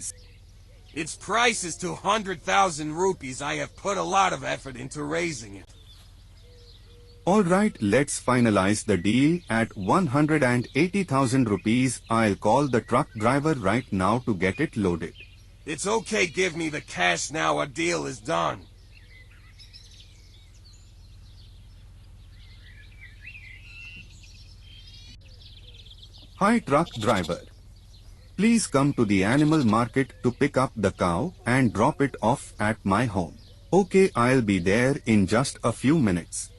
rupees. Its price is 200,000 rupees. I have put a lot of effort into raising it. Alright, let's finalize the deal at 180,000 rupees. I'll call the truck driver right now to get it loaded. It's okay, give me the cash now, a deal is done. Hi truck driver. Please come to the animal market to pick up the cow and drop it off at my home. Okay, I'll be there in just a few minutes.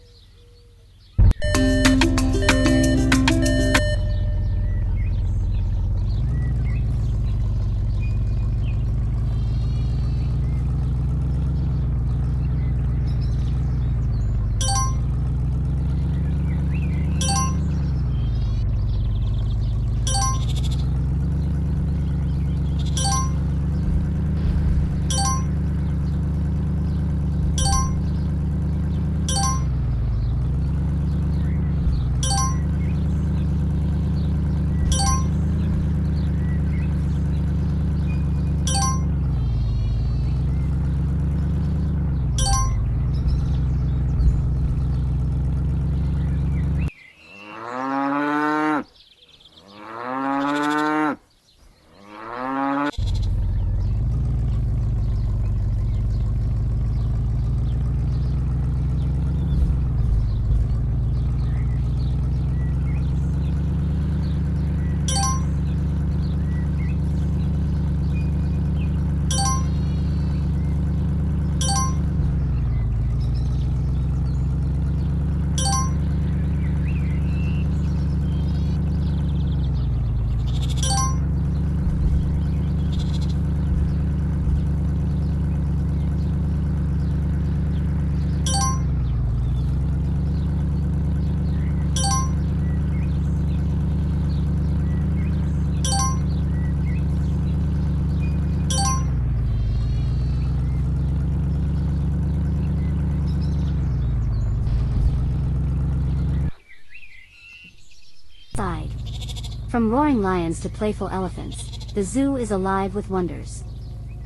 From roaring lions to playful elephants, the zoo is alive with wonders.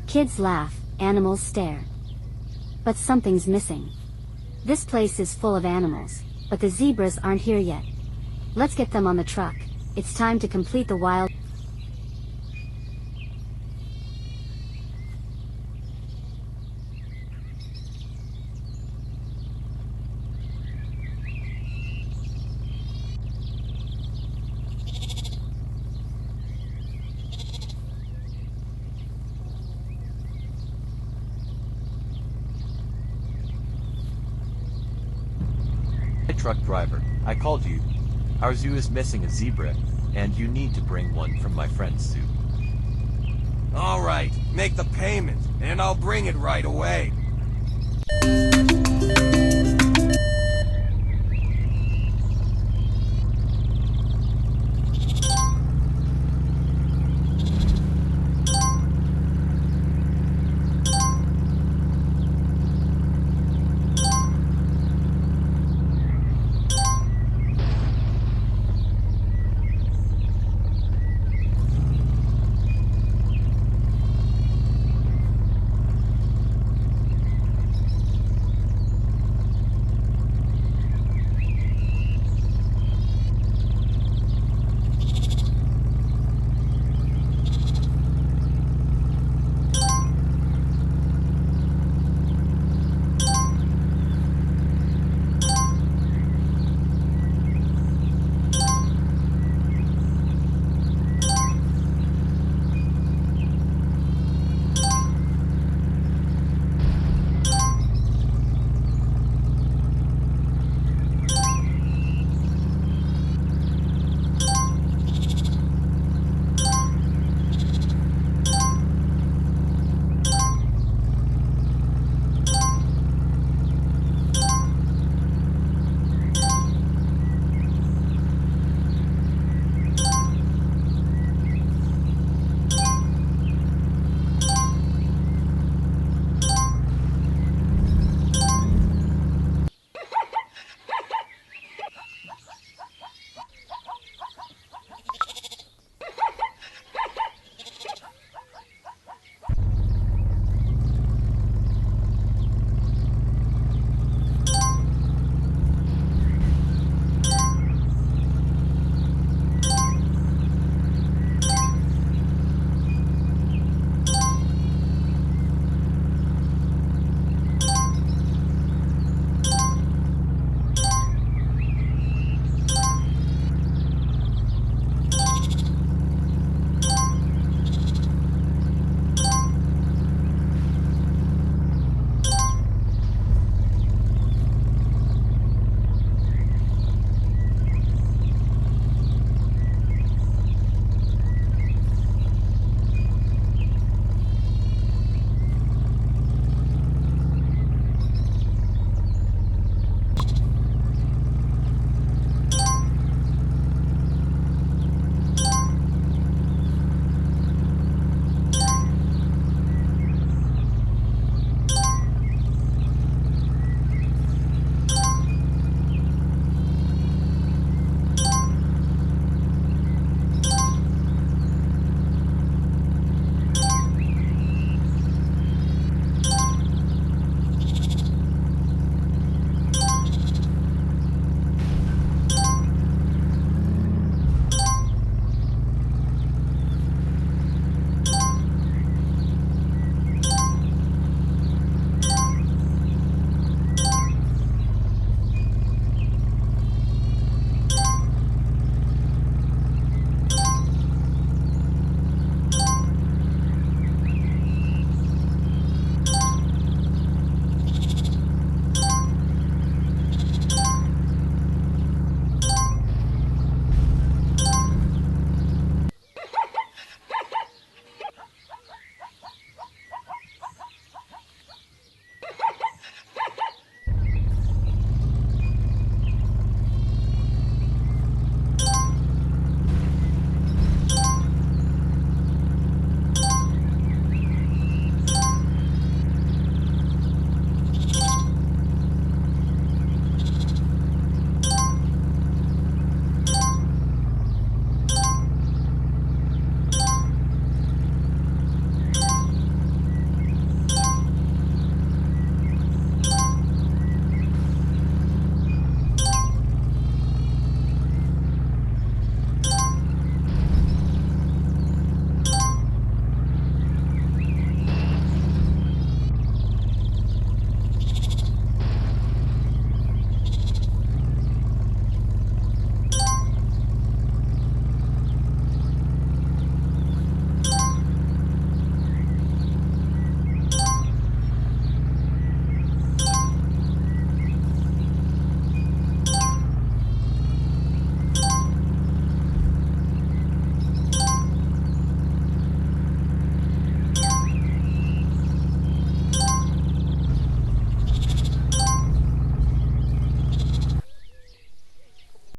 Kids laugh, animals stare. But something's missing. This place is full of animals, but the zebras aren't here yet. Let's get them on the truck. It's time to complete the wild. Truck driver, I called you. Our zoo is missing a zebra, and you need to bring one from my friend's zoo. Alright, make the payment, and I'll bring it right away.